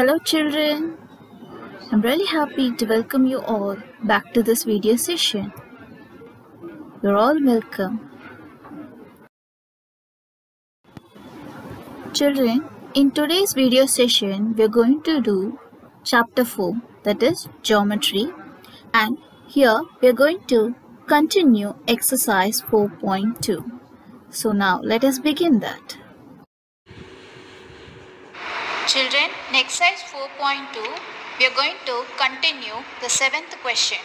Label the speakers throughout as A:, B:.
A: Hello children, I'm really happy to welcome you all back to this video session. You're all welcome. Children, in today's video session, we're going to do chapter 4, that is geometry, and here we're going to continue exercise 4.2. So now let us begin that.
B: Children, in exercise 4.2, we are going to continue the 7th question.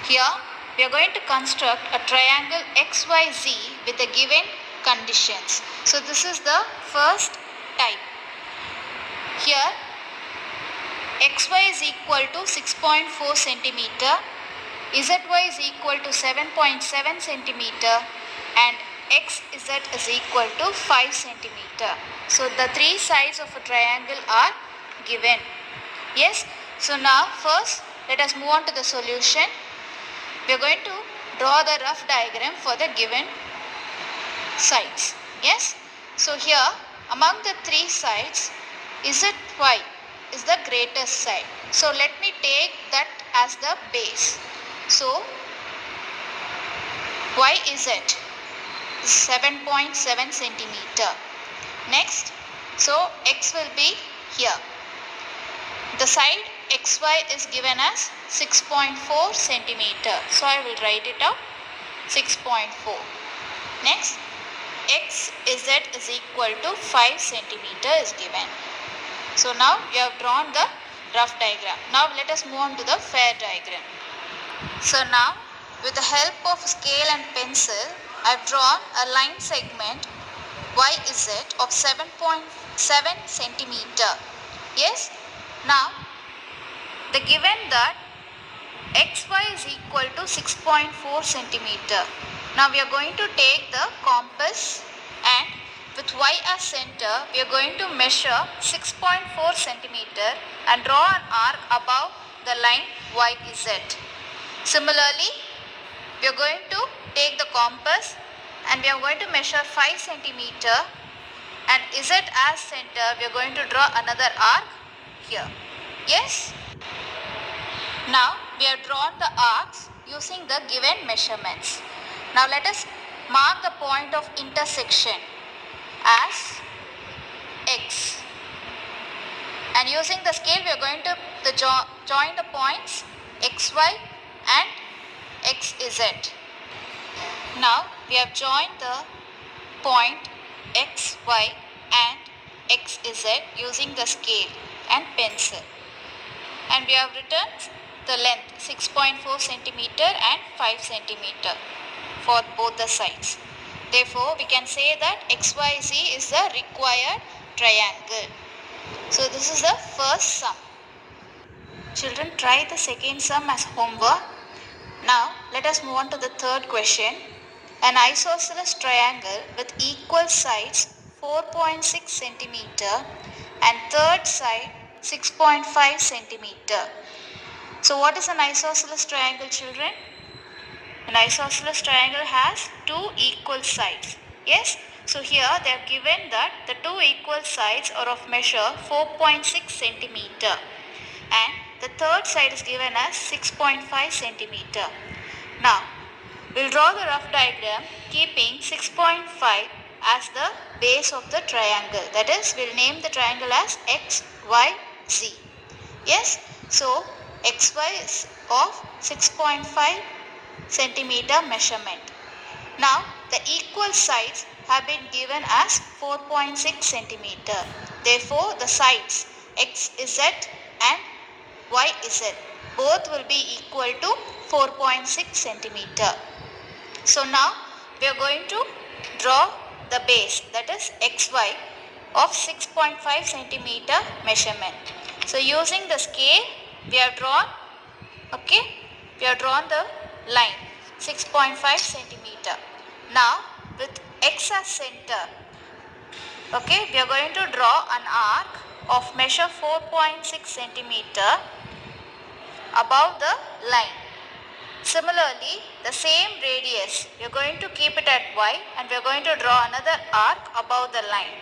B: Here, we are going to construct a triangle XYZ with the given conditions. So, this is the first type. Here, XY is equal to 6.4 centimeter, ZY is equal to 7.7 centimeter, and XZ is equal to 5 centimeter. So the three sides of a triangle are given. Yes. So now first let us move on to the solution. We are going to draw the rough diagram for the given sides. Yes. So here among the three sides, ZY is the greatest side. So let me take that as the base. So YZ 7.7 centimeter. Next, so X will be here. The side XY is given as 6.4 centimeter. So I will write it out 6.4. Next, XZ is equal to 5 centimeter is given. So now we have drawn the rough diagram. Now let us move on to the fair diagram. So now with the help of scale and pencil, I have drawn a line segment YZ of 7.7 centimeter. Yes. Now the given that XY is equal to 6.4 centimeter. Now we are going to take the compass and with Y as center, we are going to measure 6.4 centimeter and draw an arc above the line YZ. Similarly, we are going to take the compass and we are going to measure 5 centimeter and Z as center, we are going to draw another arc here. Yes. Now we have drawn the arcs using the given measurements. Now let us mark the point of intersection as X. And using the scale, we are going to join the points XY and XZ. Now we have joined the point XY and XZ using the scale and pencil. And we have written the length 6.4 centimeter and 5 centimeter for both the sides. Therefore, we can say that XYZ is the required triangle. So this is the first sum. Children, try the second sum as homework. Now let us move on to the third question. An isosceles triangle with equal sides 4.6 centimeter and third side 6.5 centimeter. So what is an isosceles triangle, children? An isosceles triangle has two equal sides. Yes. So here they have given that the two equal sides are of measure 4.6 centimeter and the third side is given as 6.5 centimeter. Now we'll draw the rough diagram keeping 6.5 as the base of the triangle. That is, we'll name the triangle as XYZ. Yes. So XY is of 6.5 centimeter measurement. Now the equal sides have been given as 4.6 centimeter. Therefore the sides XZ and YZ both will be equal to 4.6 centimeter. So now we are going to draw the base, that is XY of 6.5 centimeter measurement. So using the scale we have drawn, we have drawn the line 6.5 centimeter. Now with X as center, we are going to draw an arc of measure 4.6 centimeter above the line. Similarly, the same radius, we are going to keep it at Y and we are going to draw another arc above the line.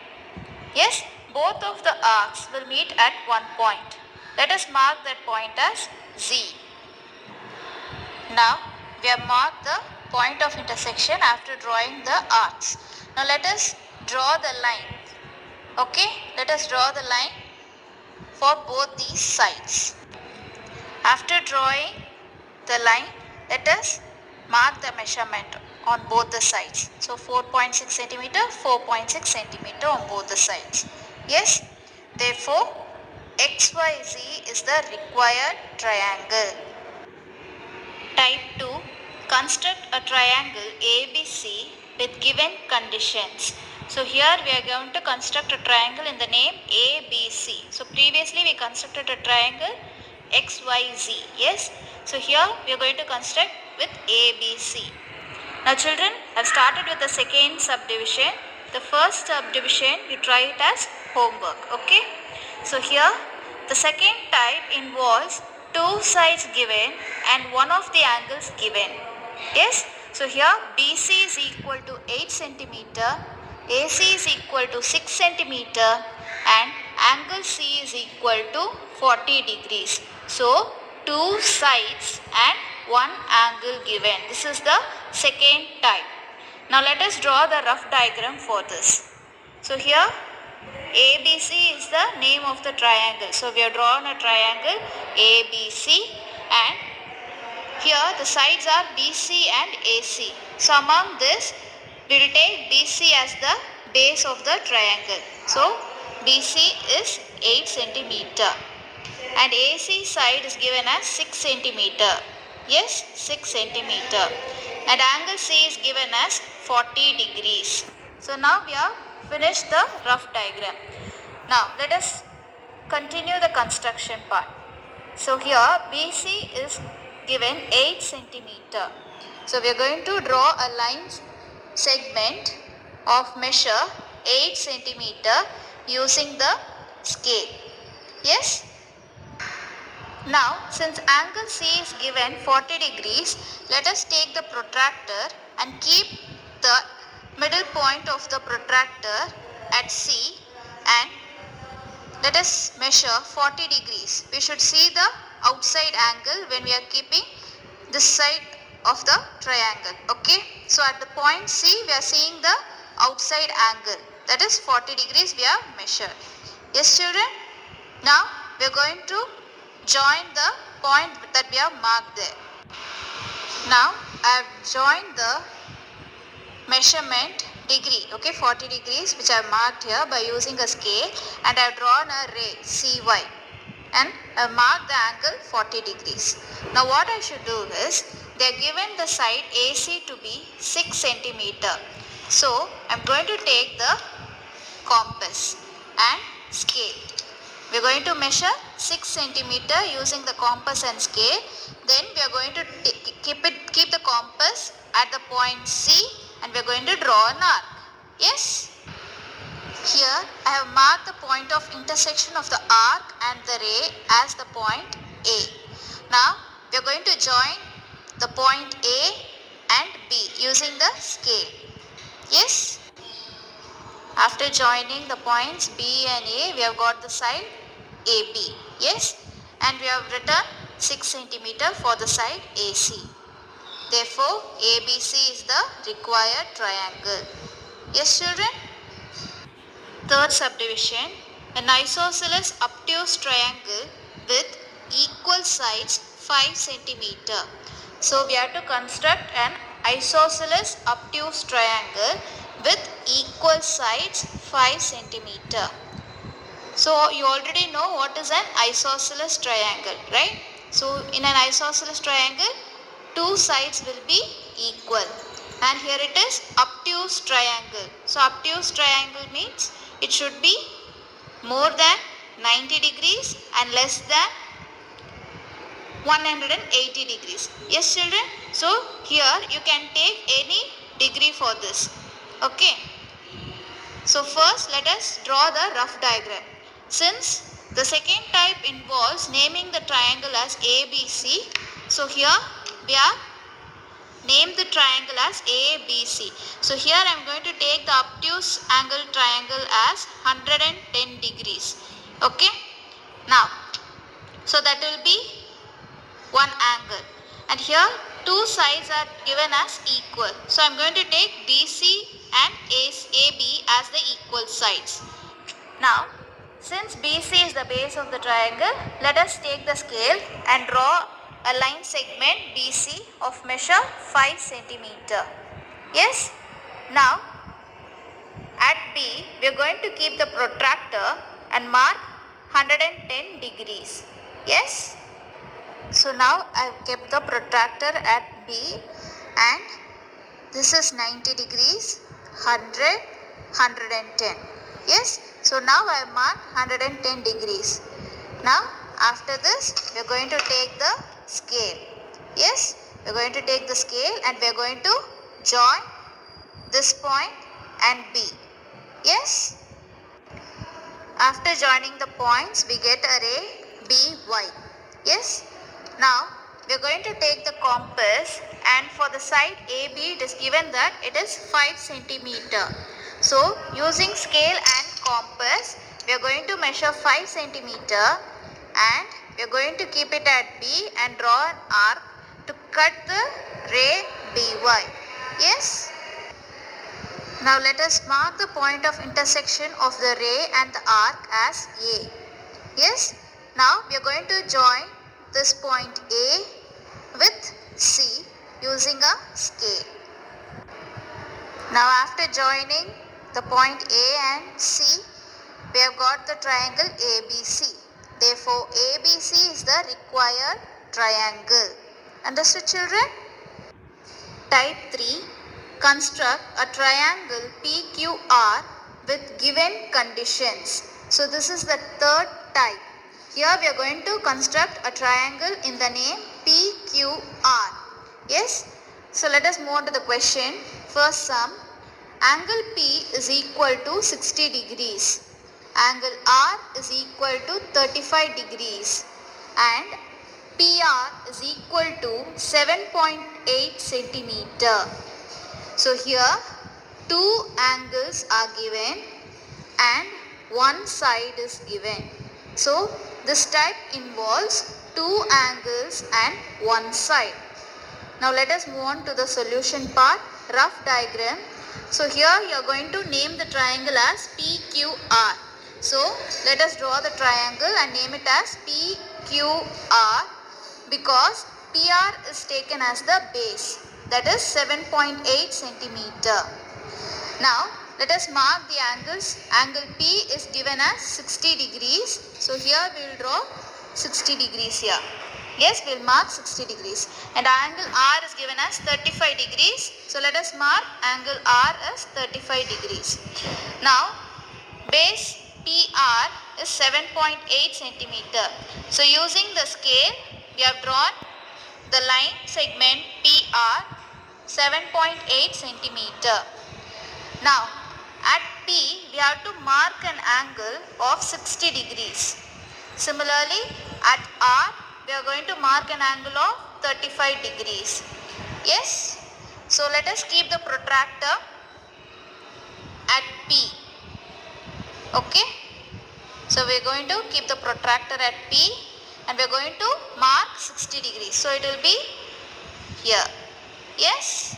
B: Yes, both of the arcs will meet at one point. Let us mark that point as Z. Now we have marked the point of intersection after drawing the arcs. Now let us draw the line. Okay, let us draw the line for both these sides. After drawing the line, let us mark the measurement on both the sides. So 4.6 centimeter, 4.6 centimeter on both the sides. Yes, therefore XYZ is the required triangle. Type 2. Construct a triangle ABC with given conditions. So here we are going to construct a triangle in the name ABC. So previously we constructed a triangle XYZ. Yes. So here we are going to construct with ABC. Now children, I have started with the second subdivision. The first subdivision you try it as homework. Okay. So here the second type involves two sides given and one of the angles given. Yes. So here BC is equal to 8 centimeter, AC is equal to 6 centimeter and angle C is equal to 40 degrees. So two sides and one angle given. This is the second type. Now let us draw the rough diagram for this. So here ABC is the name of the triangle. So we have drawn a triangle ABC and here the sides are BC and AC. So among this we will take BC as the base of the triangle. So BC is 8 centimeter and AC side is given as 6 centimeter. Yes, 6 centimeter and angle C is given as 40 degrees. So now we have finished the rough diagram. Now let us continue the construction part. So here BC is given 8 centimeter. So we are going to draw a line segment of measure 8 centimeter using the scale. Yes. Now since angle C is given 40 degrees, let us take the protractor and keep the middle point of the protractor at C and let us measure 40 degrees. We should see the outside angle when we are keeping this side of the triangle. Okay. So at the point C we are seeing the outside angle, that is 40 degrees we have measured. Yes children. Now we are going to join the point that we have marked there. Now I have joined the measurement degree, okay, 40 degrees which I have marked here by using a scale and I have drawn a ray CY and I have marked the angle 40 degrees. Now what I should do is, they are given the side AC to be 6 centimeter. So I am going to take the compass and scale. We are going to measure 6 centimeter using the compass and scale. Then we are going to keep the compass at the point C and we are going to draw an arc. Yes. Here I have marked the point of intersection of the arc and the ray as the point A. Now we are going to join the point A and B using the scale. Yes. After joining the points B and A, we have got the side AB. Yes. And we have written 6 centimeter for the side AC. Therefore, ABC is the required triangle. Yes children. Third subdivision, an isosceles obtuse triangle with equal sides 5 centimeter. So we have to construct an isosceles obtuse triangle with equal sides 5 centimeter. So you already know what is an isosceles triangle, right? So in an isosceles triangle, two sides will be equal. And here it is obtuse triangle. So obtuse triangle means it should be more than 90 degrees and less than 180 degrees. Yes children. So here you can take any degree for this. Okay. So first let us draw the rough diagram. Since the second type involves naming the triangle as ABC, so here we are name the triangle as ABC. So here I am going to take the obtuse angle triangle as 110 degrees. Okay. Now, so that will be one angle. And here two sides are given as equal. So I am going to take BC and AB as the equal sides. Now, since BC is the base of the triangle, let us take the scale and draw a line segment BC of measure 5 cm. Yes. Now, at B, we are going to keep the protractor and mark 110 degrees. Yes. So now I have kept the protractor at B and this is 90 degrees, 100, 110. Yes. So now I have marked 110 degrees. Now after this we are going to take the scale. Yes. We are going to take the scale and we are going to join this point and B. Yes. After joining the points we get a ray BY. Yes. Now we are going to take the compass and for the side AB it is given that it is 5 cm. So using scale and compass we are going to measure 5 cm and we are going to keep it at B and draw an arc to cut the ray BY. Yes. Now let us mark the point of intersection of the ray and the arc as A. Yes. Now we are going to join this point A with C using a scale. Now after joining the point A and C, we have got the triangle ABC. Therefore, ABC is the required triangle. Understood, children? Type 3. Construct a triangle PQR with given conditions. So this is the third type. Here we are going to construct a triangle in the name PQR. Yes. So let us move on to the question. First sum. Angle P is equal to 60 degrees. Angle R is equal to 35 degrees. And PR is equal to 7.8 centimeter. So here two angles are given and one side is given. So this type involves two angles and one side. Now let us move on to the solution part, rough diagram. So here you are going to name the triangle as PQR. So let us draw the triangle and name it as PQR because PR is taken as the base, that is 7.8 centimeter. Now let us mark the angles. Angle P is given as 60 degrees. So here we will draw 60 degrees here. Yes, we will mark 60 degrees. And angle R is given as 35 degrees. So let us mark angle R as 35 degrees. Now base PR is 7.8 centimeter. So using the scale, we have drawn the line segment PR 7.8 centimeter. Now at P, we have to mark an angle of 60 degrees. Similarly, at R, we are going to mark an angle of 35 degrees. Yes. So let us keep the protractor at P. Okay. So we are going to keep the protractor at P and we are going to mark 60 degrees. So it will be here. Yes.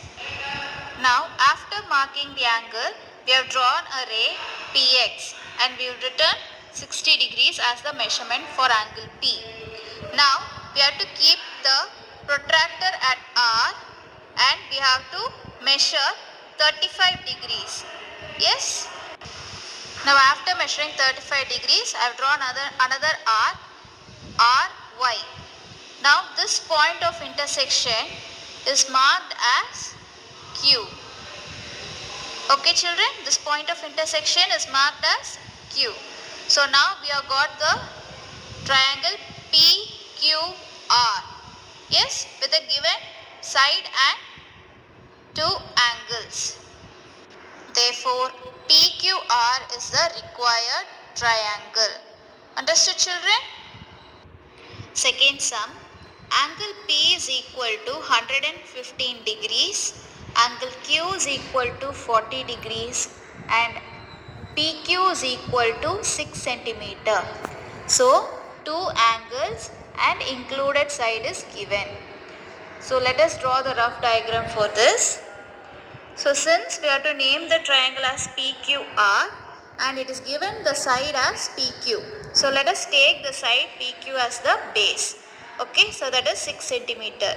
B: Now after marking the angle, we have drawn a ray PX and we will return 60 degrees as the measurement for angle P. Now we have to keep the protractor at R and we have to measure 35 degrees. Yes. Now after measuring 35 degrees, I have drawn another arc, RY. Now this point of intersection is marked as Q. Okay children, this point of intersection is marked as Q. So now we have got the triangle PQR. Yes, with a given side and two angles. Therefore, PQR is the required triangle. Understood children? Second sum. angle P is equal to 115 degrees, angle Q is equal to 40 degrees and PQ is equal to 6 centimeter. So, two angles and included side is given. So, let us draw the rough diagram for this. So, since we have to name the triangle as PQR and it is given the side as PQ. So, let us take the side PQ as the base. Okay, so that is 6 centimeter.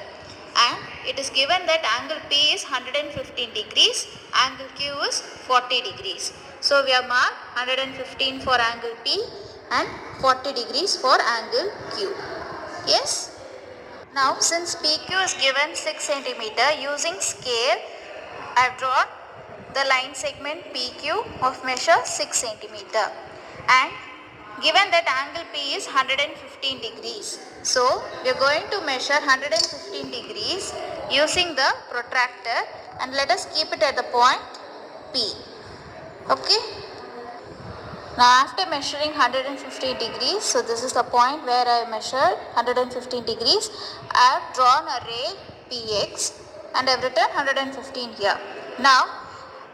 B: And it is given that angle P is 115 degrees, angle Q is 40 degrees. So, we have marked 115 for angle P and 40 degrees for angle Q. Yes? Now, since PQ is given 6 centimeter, using scale, I have drawn the line segment PQ of measure 6 centimeter. And given that angle P is 115 degrees. So, we are going to measure 115 degrees using the protractor and let us keep it at the point P. Okay. Now, after measuring 115 degrees, so this is the point where I measured 115 degrees. I have drawn a ray PX and I have written 115 here. Now,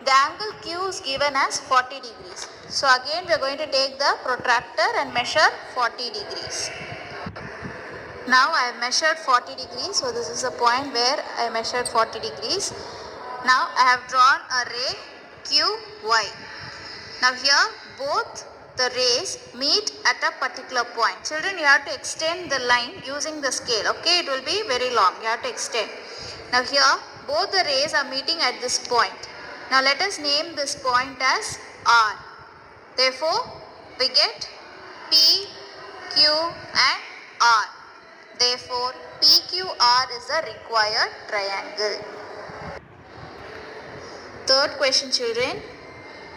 B: the angle Q is given as 40 degrees. So, again we are going to take the protractor and measure 40 degrees. Now, I have measured 40 degrees. So, this is the point where I measured 40 degrees. Now, I have drawn a ray QY. Now, here both the rays meet at a particular point. Children, you have to extend the line using the scale. Okay, it will be very long. You have to extend. Now, here both the rays are meeting at this point. Now, let us name this point as R. Therefore, we get P, Q and R. Therefore, PQR is the required triangle. Third question, children.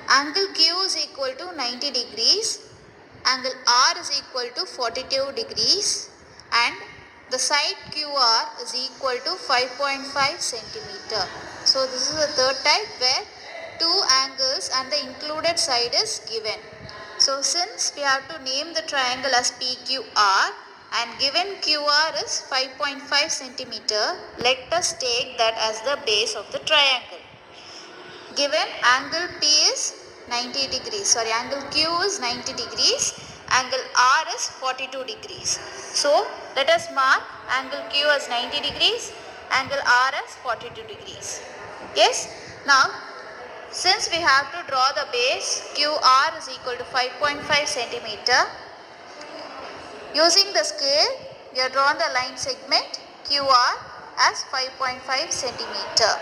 B: Angle Q is equal to 90 degrees, angle R is equal to 42 degrees and the side QR is equal to 5.5 centimeter. So, this is the third type where two angles and the included side is given. So, since we have to name the triangle as PQR and given QR is 5.5 centimeter, let us take that as the base of the triangle. Given angle P is 90 degrees, angle Q is 90 degrees, angle R is 42 degrees. So, let us mark angle Q as 90 degrees, angle R as 42 degrees. Yes? Now, since we have to draw the base QR is equal to 5.5 centimeter, using the scale, we have drawn the line segment QR as 5.5 centimeter.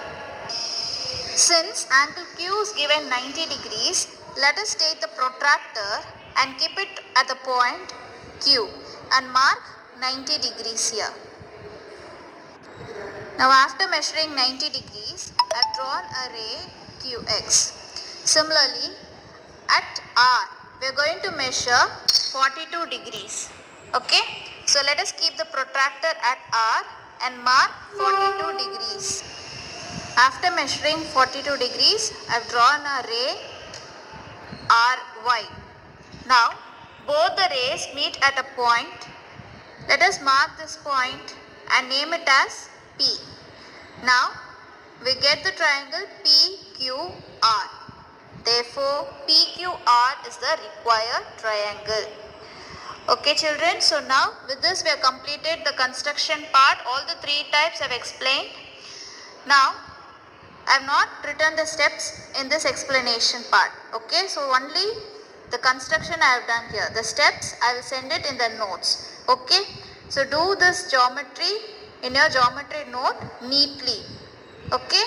B: Since angle Q is given 90 degrees, let us take the protractor and keep it at the point Q and mark 90 degrees here. Now, after measuring 90 degrees, I have drawn a ray QX. Similarly, at R, we are going to measure 42 degrees. Okay. So, let us keep the protractor at R and mark 42 degrees. After measuring 42 degrees, I have drawn a ray RY. Now, both the rays meet at a point. Let us mark this point and name it as P. Now, we get the triangle PQR. Therefore, PQR is the required triangle. Okay, children. So, now with this we have completed the construction part. All the three types I have explained. Now, I have not written the steps in this explanation part. Okay, so only the construction I have done here. The steps I will send it in the notes. Okay, so do this geometry in your geometry note neatly. Okay.